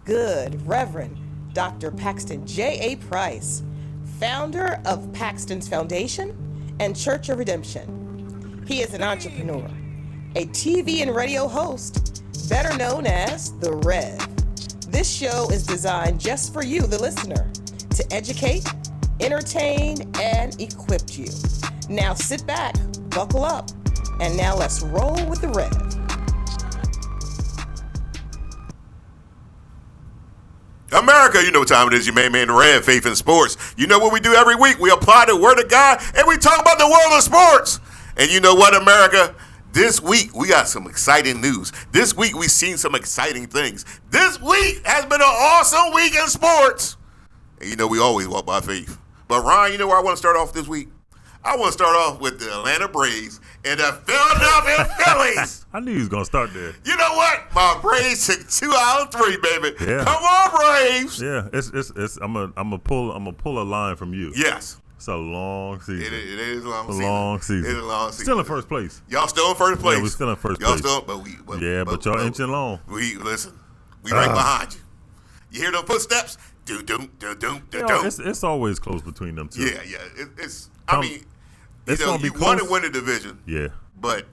Good Reverend Dr. Paxton JAPrice, founder of Paxton's Foundation and Church of Redemption. He is an entrepreneur, a TV and radio host, better known as The Rev. This show is designed just for you, the listener, to educate, entertain, and equip you. Now sit back, buckle up, and now let's roll with The Rev. America, you know what time it is. Your main man, The Rev, Faith in Sports. You know what we do every week? We apply the Word of God, and we talk about the world of sports. And you know what, America? This week, we got some exciting news. This week, we've seen some exciting things. This week has been an awesome week in sports. And you know, we always walk by faith. But Ryan, you know where I want to start off this week? I want to start off with the Atlanta Braves and the Philadelphia Phillies. I knew he was going to start there. You know what? My Braves took 2 out of 3, baby. Yeah. Come on, Braves. Yeah, I'm gonna pull a line from you. Yes. It's a long season. It is a long season. It is a long season. Still in first place. Y'all still in first place. Yeah, we're still in first Y'all place. still, but y'all inching along. We listen. We right behind you. You hear those footsteps? Do do do do do do. It's always close between them two. Yeah. You want to win the division. Yeah. But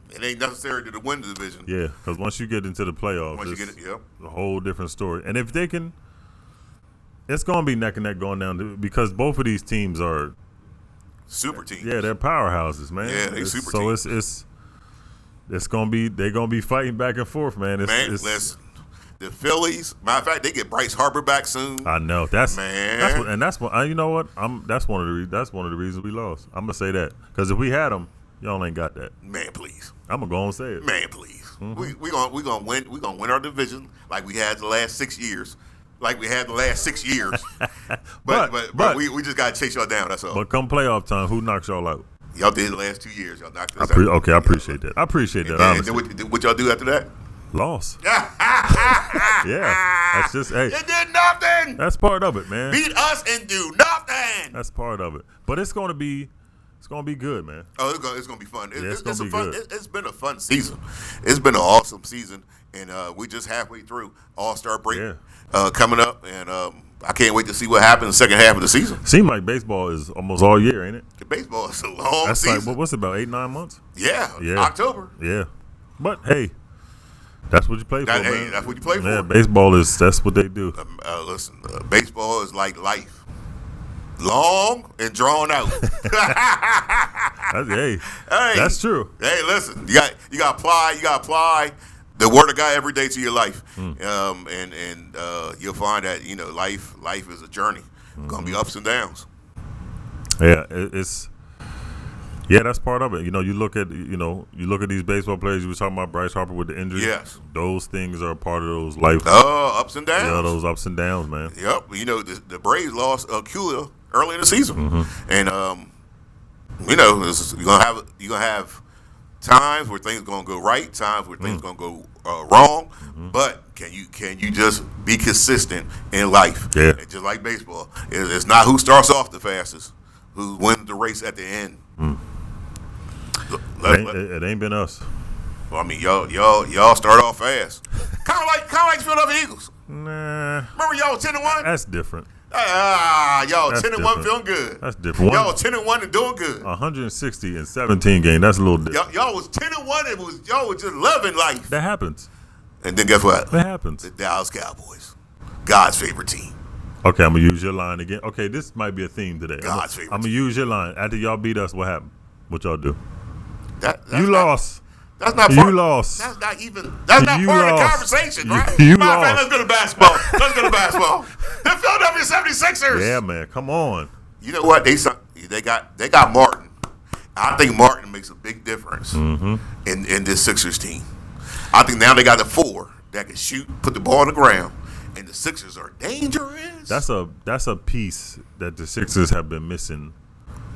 it ain't necessary to win the division. Yeah, because once you get into the playoffs, it's a whole different story. And if they can, it's going to be neck and neck going down because both of these teams are super teams. Yeah, they're powerhouses, man. Yeah, they're super teams. So it's going to be they're going to be fighting back and forth, man. Listen. The Phillies, matter of fact, they get Bryce Harper back soon. I know that's what you know what that's one of the reasons we lost. I'm gonna say that because if we had them, y'all ain't got that. Man, please. I'm gonna go and say it. Man, please. Mm-hmm. We gonna win our division like we had the last 6 years. But we just gotta chase y'all down. That's all. But come playoff time, who knocks y'all out? Y'all did the last 2 years. Y'all knocked us out. Okay, I appreciate that. And then what y'all do after that? Loss. Yeah, that's just You did nothing. That's part of it, man. Beat us and do nothing. That's part of it. But it's gonna be good, man. Oh, it's gonna be fun. It's gonna be good. It's been a fun season. It's been an awesome season, and we just halfway through All-Star break coming up, and I can't wait to see what happens in the second half of the season. Seems like baseball is almost all year, ain't it? The baseball is a long season. That's like what's it, about 8-9 months? Yeah, October. Yeah, but hey. That's what you play for, man. Hey, that's what you play for. Yeah, that's what they do. Listen, baseball is like life. Long and drawn out. That's true. Hey, listen, you got to apply the Word of God every day to your life. And you'll find that, life is a journey. Gonna be ups and downs. Yeah, that's part of it. You look at these baseball players. You were talking about Bryce Harper with the injury. Yes, those things are part of those life. Ups and downs. Yeah, those ups and downs, man. Yep. The Braves lost Acuna early in the season, and you're gonna have times where things gonna go right, times where things gonna go wrong. But can you just be consistent in life? Yeah. And just like baseball, it's not who starts off the fastest, who wins the race at the end. It ain't been us. Well, I mean, y'all start off fast. kind of like the Philadelphia Eagles. Nah. Remember y'all 10-1? That's different. Y'all 10-1 feeling good. That's different. Y'all 10-1 and doing good. 160 in 17 games. That's a little different. Y'all was 10-1 and y'all was just loving life. That happens. And then guess what? That happens. The Dallas Cowboys, God's favorite team. Okay, I'm gonna use your line again. Okay, this might be a theme today. God's favorite. I'm gonna use your line. After y'all beat us, what happened? What y'all do? You lost. That's not part. You lost. That's not part of the conversation, right? You Matter of fact, lost. let's go to basketball. The Philadelphia 76ers. Yeah, man. Come on. You know what? They got Martin. I think Martin makes a big difference in this Sixers team. I think now they got the 4 that can shoot, put the ball on the ground, and the Sixers are dangerous. That's a piece that the Sixers have been missing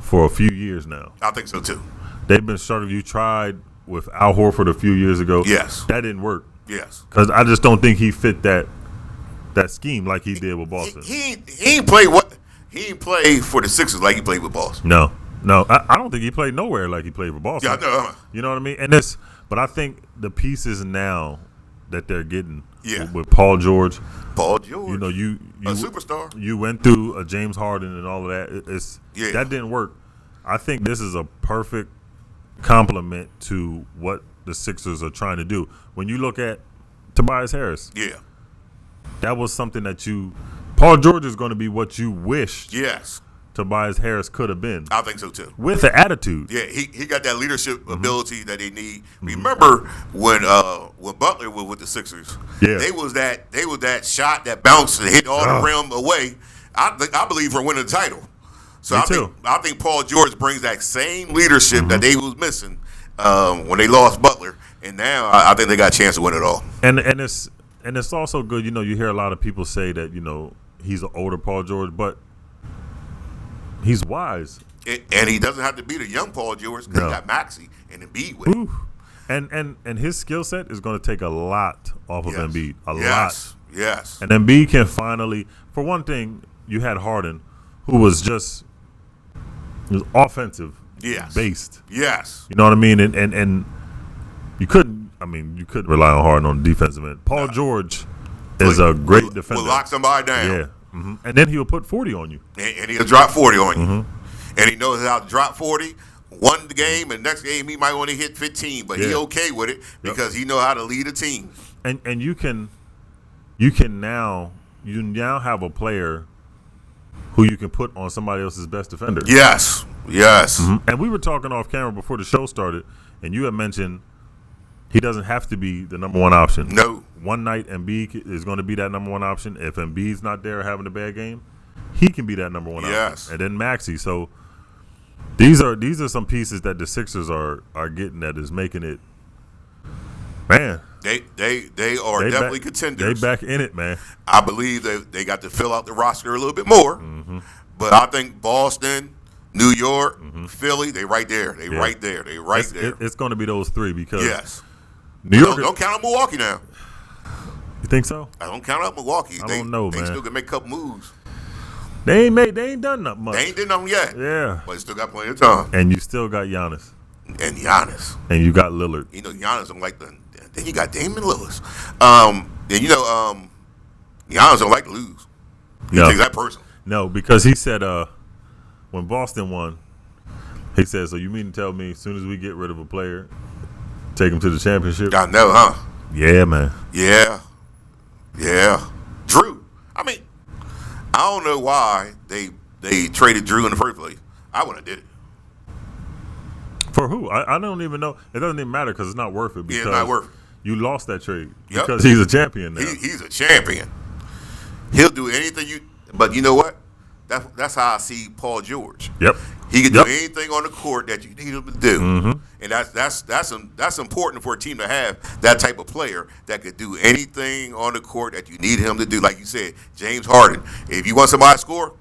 for a few years now. I think so too. They've been struggling. You tried with Al Horford a few years ago. Yes. That didn't work. Yes. Because I just don't think he fit that scheme like he did with Boston. He ain't play for the Sixers like he played with Boston. No. I don't think he played nowhere like he played for Boston. Yeah, no. You know what I mean? But I think the pieces now that they're getting. Yeah. With Paul George. Paul George. You know, you a superstar. You went through a James Harden and all of that. That didn't work. I think this is a perfect complement to what the Sixers are trying to do. When you look at Tobias Harris, that was something that Paul George is going to be what you wished. Yes. Tobias Harris could have been. I think so too. With the attitude. Yeah, he got that leadership ability that they need. Remember when Butler was with the Sixers? Yeah. They was that shot that bounced and hit all the rim away. I believe for winning the title. So I think Paul George brings that same leadership that they was missing when they lost Butler, and now I think they got a chance to win it all. And it's also good. You know, you hear a lot of people say that he's an older Paul George, but he's wise. And he doesn't have to be the young Paul George because he got Maxey and Embiid with him. And his skill set is going to take a lot off of Embiid. A lot. Yes. And Embiid can finally, for one thing, you had Harden, who was just offensive based. Yes. You know what I mean? And you couldn't rely on Harden on the defensive end. Paul George is a great defender. Will lock somebody down. Yeah. And then he'll put 40 on you. And he'll drop 40 on you. And he knows how to drop 40, won the game, and next game he might only hit 15, but he okay with it because he know how to lead a team. And you now have a player who you can put on somebody else's best defender. Yes. And we were talking off camera before the show started, and you had mentioned he doesn't have to be the number one option. No. One night Embiid is going to be that number one option. If Embiid's not there having a bad game, he can be that number one option. And then Maxey. So these are some pieces that the Sixers are getting that is making it, man. They are definitely contenders. They back in it, man. I believe they got to fill out the roster a little bit more. But I think Boston, New York, Philly, they right there. They right there. It's going to be those three because New York. Don't count out Milwaukee now. You think so? I don't count out Milwaukee. I don't know, man. They still can make a couple moves. They ain't done nothing much. They ain't done nothing yet. Yeah. But they still got plenty of time. And you still got Giannis. And Giannis. And you got Lillard. You know, Giannis don't like then you got Damian Lillard. And Giannis don't like to lose. He takes that personal. No, because he said when Boston won, he said, so you mean to tell me as soon as we get rid of a player, take him to the championship? I know, huh? Yeah, man. Yeah. Drew. I mean, I don't know why they traded Drew in the first place. I wouldn't have did it. For who? I don't even know. It doesn't even matter because it's not worth it. Because it's not worth it. You lost that trade because he's a champion now. He's a champion. He'll do anything but you know what? That's how I see Paul George. Yep. He can do anything on the court that you need him to do. And that's important for a team to have that type of player that could do anything on the court that you need him to do. Like you said, James Harden. If you want somebody to score,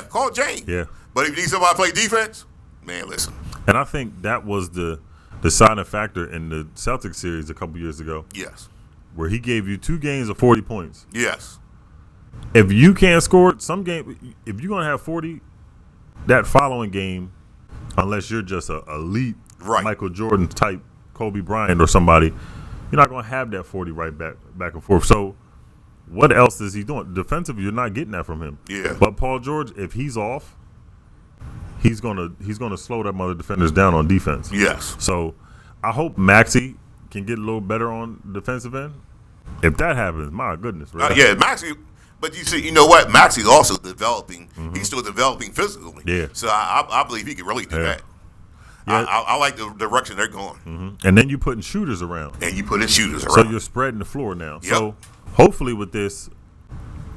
call James. Yeah. But if you need somebody to play defense, man, listen. And I think that was the deciding factor in the Celtics series a couple years ago. Yes. Where he gave you 2 games of 40 points. Yes. If you can't score some game, if you're going to have 40, that following game, unless you're just an elite Michael Jordan type, Kobe Bryant or somebody, you're not going to have that 40 right back and forth. So what else is he doing? Defensively, you're not getting that from him. Yeah. But Paul George, if he's off, he's gonna slow them other defenders down on defense. Yes. So I hope Maxey can get a little better on the defensive end. If that happens, my goodness. Right? Maxey. But you see, you know what? Maxey's also developing. He's still developing physically. Yeah. So I believe he can really do that. Yeah. I like the direction they're going. And then you're putting shooters around. So you're spreading the floor now. Yep. So hopefully with this,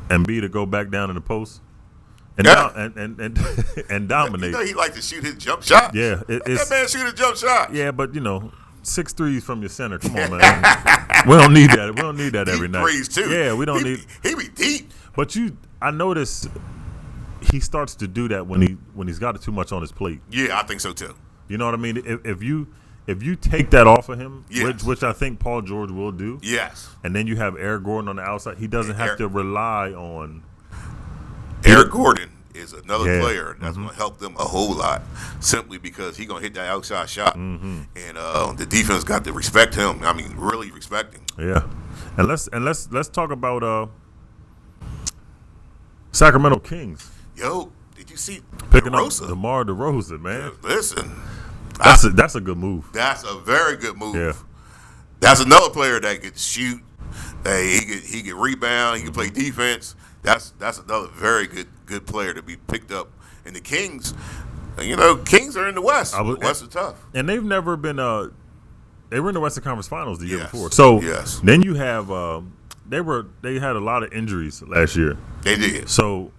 Embiid to go back down in the post and and dominate. You know he like to shoot his jump shot. Yeah. That man shoot a jump shot. Yeah, but 6 threes from your center. Come on, man. We don't need that. We don't need that every night. Threes too. Yeah, we don't need. He be deep. But I notice he starts to do that when he's got too much on his plate. Yeah, I think so too. You know what I mean? If you take that off of him, yes. which I think Paul George will do. Yes. And then you have Eric Gordon on the outside. He doesn't have to rely on. Eric Gordon is another player that's going to help them a whole lot, simply because he's going to hit that outside shot, and the defense got to respect him. I mean, really respect him. Yeah, and let's talk about Sacramento Kings. Yo, did you see picking DeRozan? up DeMar DeRozan, man? Listen, that's a good move. That's a very good move. Yeah, that's another player that could shoot. He could rebound. He could play defense. That's another very good player to be picked up. And the Kings, Kings are in the West. The West is tough. And they've never been. They were in the Western Conference Finals the year before. So then you have they had a lot of injuries last year. They did. So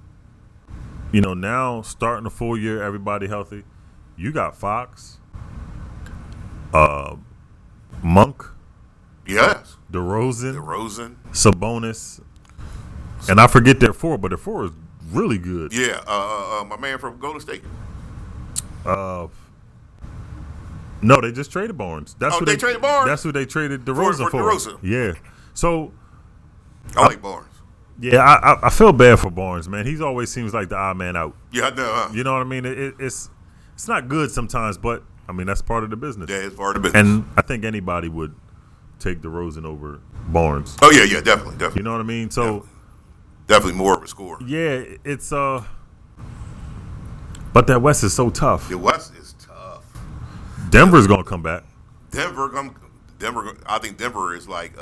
now starting the full year, everybody healthy. You got Fox, Monk, yes, DeRozan, Sabonis, and I forget their four, but their four is really good. Yeah, my man from Golden State. No, they just traded Barnes. They traded Barnes. That's who they traded DeRozan for. DeRozan. Yeah. So I like Barnes. Yeah, I feel bad for Barnes, man. He always seems like the odd man out. Yeah, I know. Huh? You know what I mean? It's not good sometimes, but I mean that's part of the business. Yeah, it's part of the business. And I think anybody would take DeRozan over Barnes. Oh yeah, definitely. You know what I mean? So definitely more of a scorer. Yeah, it's but that West is so tough. The West is tough. Denver's gonna come back. Denver. I think Denver is like.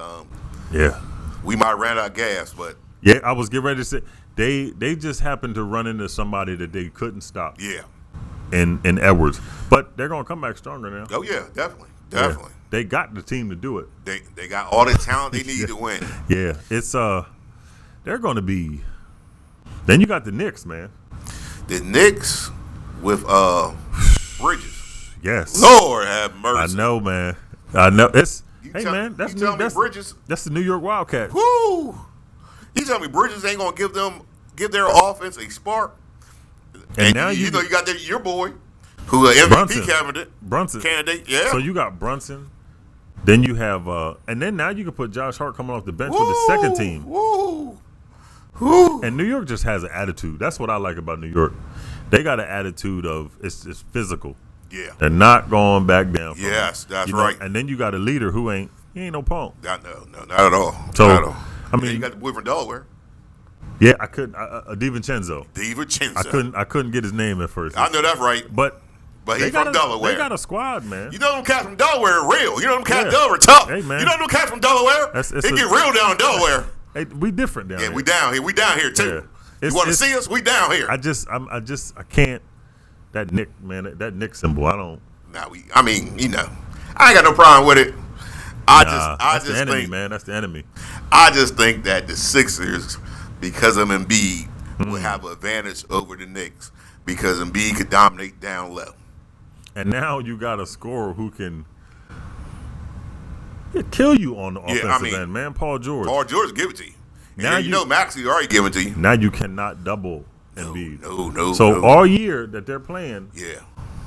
Yeah. We might ran out of gas, but. Yeah, I was getting ready to say they just happened to run into somebody that they couldn't stop. Yeah. In Edwards, but they're gonna come back stronger now. Oh yeah, definitely. Yeah. They got the team to do it. They got all the talent they need to win. Yeah, it's they're gonna be. Then you got the Knicks, man. The Knicks with Bridges. Yes. Lord have mercy. I know, man. I know. That's Bridges. That's the New York Wildcats. Woo! You tell me Bridges ain't gonna give their offense a spark. And now you got your boy, who an MVP candidate. Yeah. So you got Brunson. Then you have, and then now you can put Josh Hart coming off the bench with the second team. Woo! And New York just has an attitude. That's what I like about New York. They got an attitude of it's physical. Yeah. They're not going back down. Yes, that's right. And then you got a leader who ain't no punk. No, not at all. So not at all. I mean, you got the boy from Delaware. Yeah, I couldn't. DiVincenzo. DiVincenzo. I couldn't get his name at first. I know that's right. But he's from Delaware. They got a squad, man. You know them cats from Delaware are real. You know them cats from Delaware tough. Hey, man. You know them cats from Delaware. They get real down in Delaware. Hey, we different down here. Yeah, we down here. We down here too. Yeah. You want to see us? We down here. I can't. That Nick, man, that Nick symbol. I don't. I mean, I ain't got no problem with it. I just the enemy, think, man, that's the enemy. I just think that the Sixers, because of Embiid, will have an advantage over the Knicks because Embiid could dominate down low. And now you got a scorer who can kill you on the offensive end, man. Paul George. Paul George give it to you. Now you know Maxey already giving it to you. Now you cannot double Embiid. No. So all year that they're playing, yeah,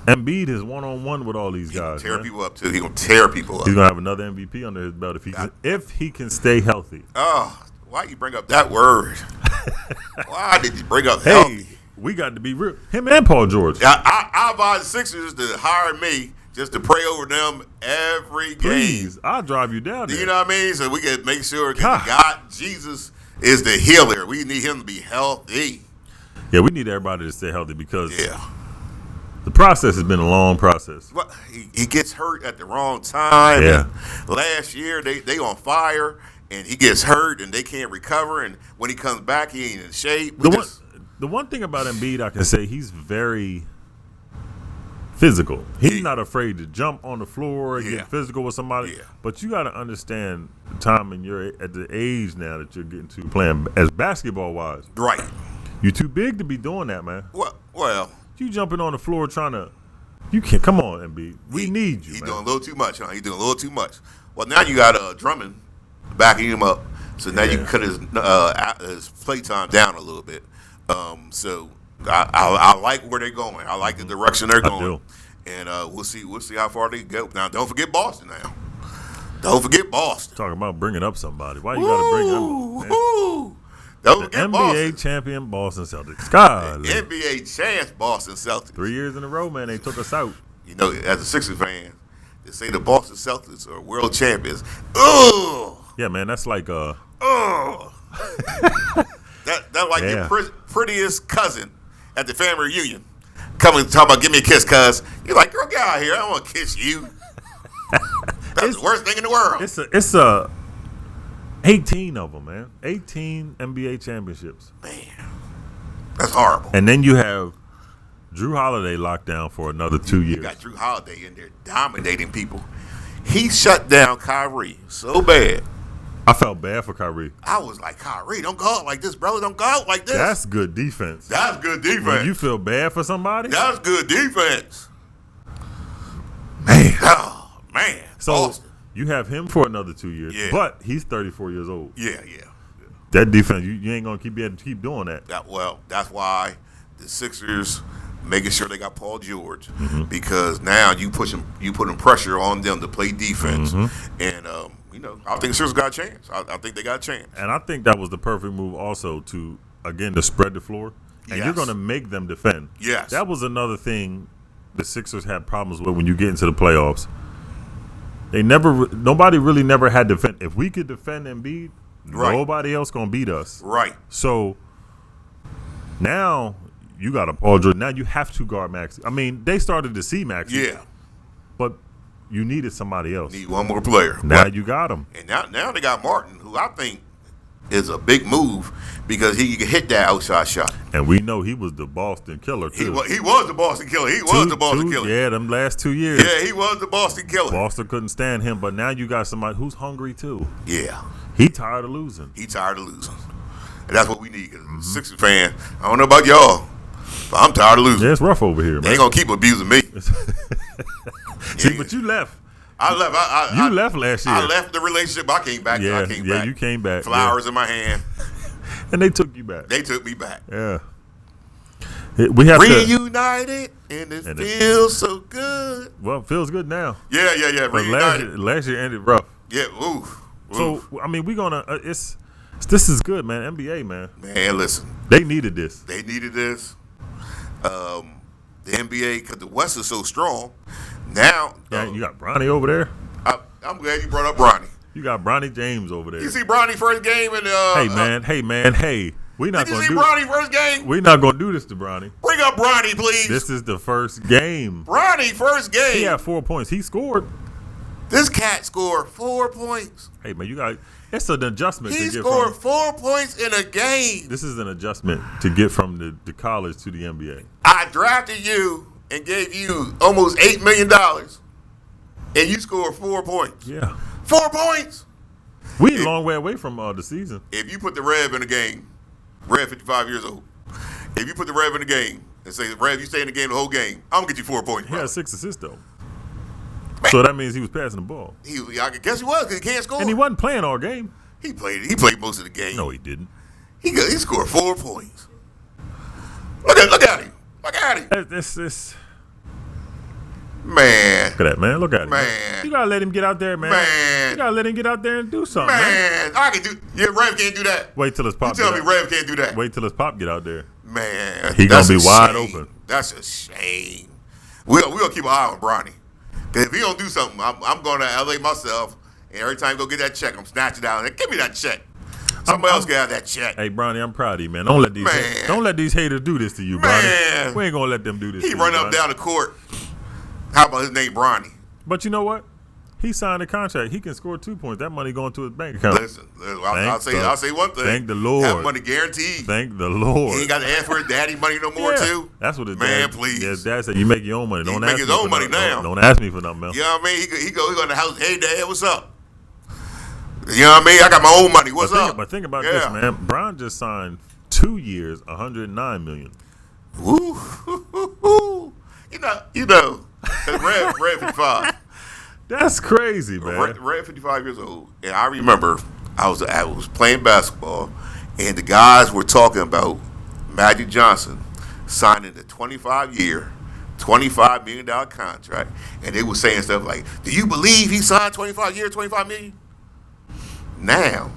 Embiid is one-on-one with all these guys. Tear people up too. He's gonna tear people up. He's gonna have another MVP under his belt if he can stay healthy. Oh, why you bring up that word? Why did you bring up healthy? Hey, we got to be real. Him and Paul George. I advise the Sixers to hire me just to pray over them every game. Please, I'll drive you down there. You know what I mean? So we can make sure that God, Jesus, is the healer. We need him to be healthy. Yeah, we need everybody to stay healthy because the process has been a long process. Well, he gets hurt at the wrong time. Yeah. And last year, they on fire, and he gets hurt, and they can't recover. And when he comes back, he ain't in shape. The one thing about Embiid, I can say he's very physical. He's not afraid to jump on the floor and get physical with somebody. Yeah. But you got to understand the time and you're at the age now that you're getting to playing as basketball-wise. Right. You're too big to be doing that, man. Well. You jumping on the floor trying to – you can't – come on, Embiid. We need you, He's man. doing a little too much, huh? He's doing a little too much. Well, now you got Drummond backing him up. So now you can cut his play time down a little bit. So I like where they're going. I like the direction they're going. I do. And we'll see how far they go. Now, don't forget Boston now. Don't forget Boston. Talking about bringing up somebody. Why you got to bring them up, man? Don't The get NBA Boston. champion Boston Celtics. God. NBA champs Boston Celtics. 3 years in a row, man, they took us out. You know, as a Sixers fan, they say the Boston Celtics are world champions. Ugh. Yeah, man, that's like Ugh. That like your prettiest cousin at the family reunion. Coming and talk about give me a kiss, cuz. You're like, girl, get out of here. I don't want to kiss you. That's the worst thing in the world. It's a 18 of them, man. 18 NBA championships. Man, that's horrible. And then you have Drew Holiday locked down for another 2 years. You got Drew Holiday in there dominating people. He shut down Kyrie so bad. I felt bad for Kyrie. I was like, Kyrie, don't go out like this, brother. Don't go out like this. That's good defense. That's good defense. When you feel bad for somebody? That's good defense. Man. Oh, man. So Boston. you have him for another 2 years. Yeah. But he's 34 years old. Yeah. That defense, you ain't going to be able to keep doing that. Well, that's why the Sixers making sure they got Paul George, because now you putting pressure on them to play defense. And, I think the Sixers got a chance. I think they got a chance. And I think that was the perfect move also to spread the floor. And you're going to make them defend. Yes. That was another thing the Sixers had problems with when you get into the playoffs. Nobody really never had defend. If we could defend Embiid, nobody else going to beat us. Right. So now you got a Paul George. Now you have to guard Maxey. I mean, they started to see Maxey. Yeah. But you needed somebody else. Need one more player. Now you got him. And now they got Martin, who I think is a big move because he can hit that outside shot. And we know he was the Boston killer, too. He was the Boston killer. He was the Boston killer. Yeah, them last 2 years. Yeah, he was the Boston killer. Boston couldn't stand him, but now you got somebody who's hungry, too. Yeah. He tired of losing. And that's what we need. Because Sixers fan, I don't know about y'all, but I'm tired of losing. Yeah, it's rough over here, man. They ain't going to keep abusing me. See, but you left. I left. You left last year. I left the relationship. I came back. Yeah, back. You came back. Flowers in my hand. And they took you back. They took me back. Yeah. We have reunited, and it feels so good. Well, it feels good now. Yeah. But last year ended rough. Yeah, oof. So, I mean, we're going to this is good, man. NBA, man. Man, listen. They needed this. The NBA, because the West is so strong. Now. Yeah, you got Bronny over there. I'm glad you brought up Bronny. You got Bronny James over there. You see Bronny first game in Hey man. We're not going to do Bronny first game? We're not going to do this to Bronny. Bring up Bronny, please. This is the first game. Bronny first game. He had 4 points. He scored. This cat scored 4 points. Hey man, it's an adjustment. He scored 4 points in a game. This is an adjustment to get from the college to the NBA. I drafted you and gave you almost $8 million, and you scored 4 points. Yeah. 4 points. We a long way away from the season. If you put the Rev in the game, Rev 55 years old. If you put the Rev in the game and say, Rev, you stay in the game the whole game, I'm going to get you 4 points. He had 6 assists, though. Man. So that means he was passing the ball. I guess he was because he can't score. And he wasn't playing all game. He played most of the game. No, he didn't. He scored 4 points. Look at him. This man. Look at that, man. Look at him. Man. You got to let him get out there, man. You got to let him get out there and do something, man. I can do. Yeah, Rev can't do that. Wait till his pop. You tell me Rev can't do that. Wait till his pop get out there. Man. He going to be wide open. That's a shame. We're going to keep an eye on Bronny. Because if he don't do something, I'm going to LA myself, and every time I go get that check, I'm snatching down. And give me that check. Somebody else get out that check. Hey, Bronny, I'm proud of you, man. Don't let these haters do this to you, Bronny. We ain't going to let them do this to you, He run up down the court. How about his name, Bronny? But you know what? He signed a contract. He can score 2 points. That money going to his bank account. Listen, I'll say one thing. Thank the Lord. That money guaranteed. Thank the Lord. He ain't got to ask for his daddy money no more, too. That's what his man, dad, please. His dad said, you make your own money. Don't ask make his me own for money nothing. now. Don't ask me for nothing else. You know what I mean? He go in the house, hey, Dad, what's up? You know what I mean? I got my own money. What's up? But think about this, man. Bron just signed 2 years, $109 million. Woo. You know. Red 55. That's crazy, man. Red 55 years old. And I remember I was playing basketball, and the guys were talking about Magic Johnson signing the 25-year, $25 million contract. And they were saying stuff like, do you believe he signed 25 years, $25 million? Now,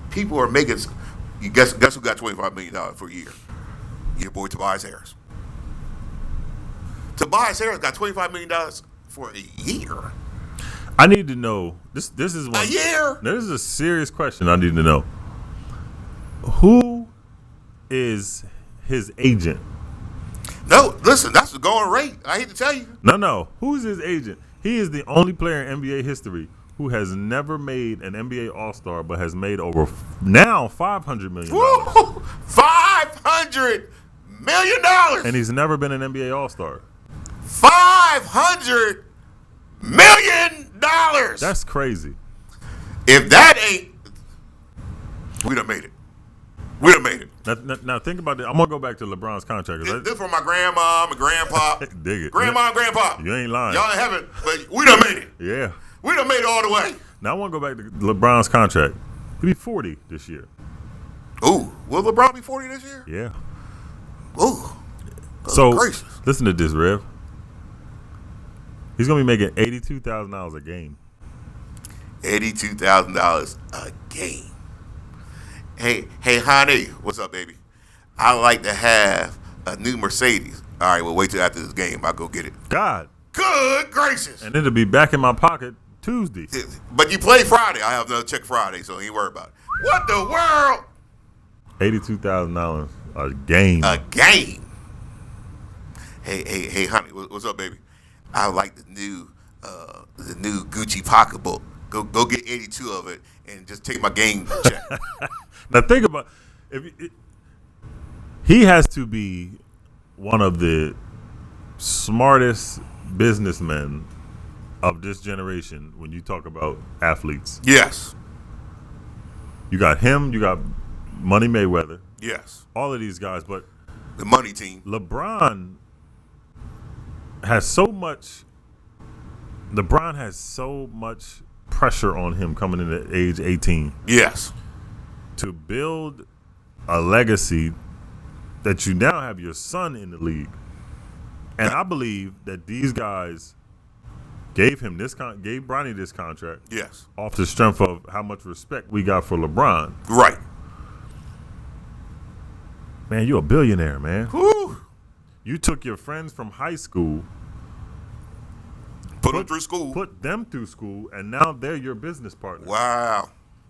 people are making You guess who got $25 million for a year? Your boy Tobias Harris. Tobias Harris got $25 million for a year. I need to know. This is one. A year? This is a serious question. I need to know. Who is his agent? No, listen, that's the going rate. I hate to tell you. No. Who's his agent? He is the only player in NBA history who has never made an NBA All-Star, but has made over now $500 million. Woo! $500 million. And he's never been an NBA All-Star. $500 million. That's crazy. If that ain't, we done made it. We done made it. Now think about it. I'm gonna go back to LeBron's contract. This for my grandma, my grandpa. Dig it. Grandma and grandpa. You ain't lying. Y'all in heaven, but we done made it. Yeah. We done made it all the way. Now I want to go back to LeBron's contract. He'll be 40 this year. Ooh, will LeBron be 40 this year? Yeah. Ooh. So gracious. listen to this, Rev. He's gonna be making $82,000 a game. $82,000 a game. Hey, honey, what's up, baby? I like to have a new Mercedes. All right, well, wait till after this game. I'll go get it. God. Good gracious. And it'll be back in my pocket Tuesday. But you play Friday. I have another check Friday, so ain't worry about it. What the world? $82,000 a game. A game. Hey, honey, what's up, baby? I like the new Gucci pocketbook. Go get 82 of it and just take my game check. Now think about he has to be one of the smartest businessmen of this generation when you talk about athletes. Yes. You got him, you got Money Mayweather. Yes. All of these guys, but the money team. LeBron has so much pressure on him coming in at age 18. Yes. To build a legacy that you now have your son in the league. And I believe that these guys gave Bronny this contract. Yes. Off the strength of how much respect we got for LeBron. Right. Man, you're a billionaire, man. Woo. You took your friends from high school, put them through school, and now they're your business partner. Wow.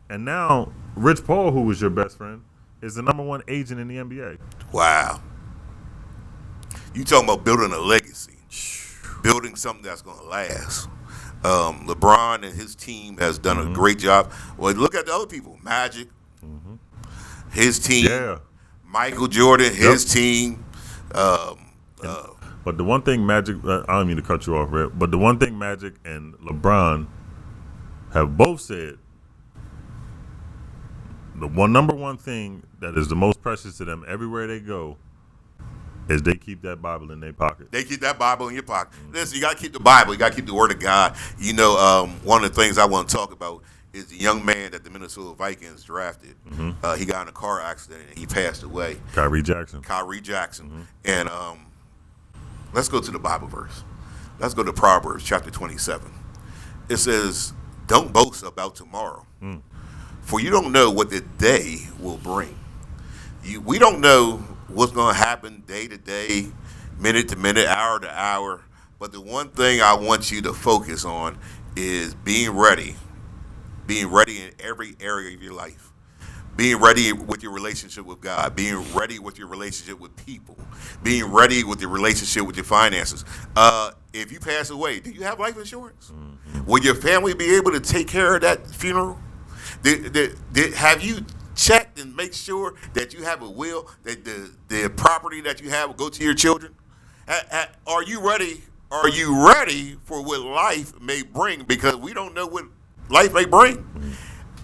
And now Rich Paul, who was your best friend, is the #1 agent in the NBA. Wow. You talking about building a legacy, building something that's going to last. LeBron and his team has done a great job. Well, look at the other people. Magic, his team. Yeah. Michael Jordan, his team. But the one thing Magic, I don't mean to cut you off, Red, but the one thing Magic and LeBron have both said, the number one thing that is the most precious to them everywhere they go is they keep that Bible in their pocket. They keep that Bible in your pocket. Listen, you got to keep the Bible. You got to keep the Word of God. You know, one of the things I want to talk about is the young man that the Minnesota Vikings drafted. He got in a car accident and he passed away. Kyrie Jackson. And let's go to the Bible verse. Let's go to Proverbs chapter 27. It says, don't boast about tomorrow, for you don't know what the day will bring. We don't know what's going to happen day to day, minute to minute, hour to hour. But the one thing I want you to focus on is being ready in every area of your life. Being ready with your relationship with God. Being ready with your relationship with people. Being ready with your relationship with your finances. If you pass away, do you have life insurance? Will your family be able to take care of that funeral? Have you checked and make sure that you have a will, that the property that you have will go to your children? Are you ready? Are you ready for what life may bring? Because we don't know what life may bring.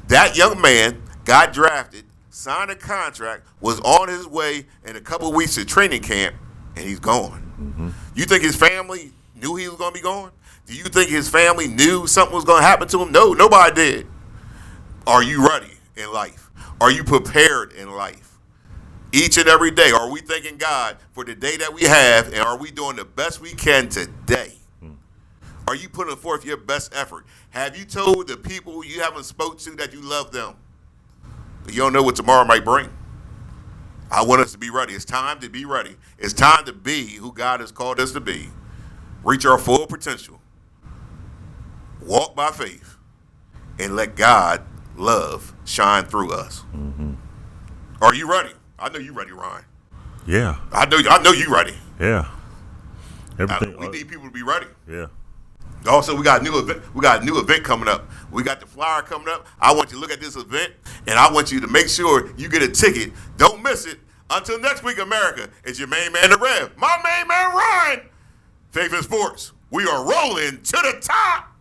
That young man got drafted, signed a contract, was on his way in a couple of weeks to training camp, and he's gone. You think his family knew he was going to be gone? Do you think his family knew something was going to happen to him? No, nobody did. Are you ready in life? Are you prepared in life? Each and every day, are we thanking God for the day that we have, and are we doing the best we can today? Are you putting forth your best effort? Have you told the people you haven't spoke to that you love them? You don't know what tomorrow might bring. I want us to be ready. It's time to be ready. It's time to be who God has called us to be. Reach our full potential. Walk by faith. And let God love shine through us. Mm-hmm. Are you ready? I know you're ready, Ryan. Yeah. I know you're ready. Yeah. Everything. We need people to be ready. Yeah. Also, we got a new event. We got a new event coming up. We got the flyer coming up. I want you to look at this event, and I want you to make sure you get a ticket. Don't miss it. Until next week, America. It's your main man, the Rev. My main man, Ryan. Faith in Sports. We are rolling to the top.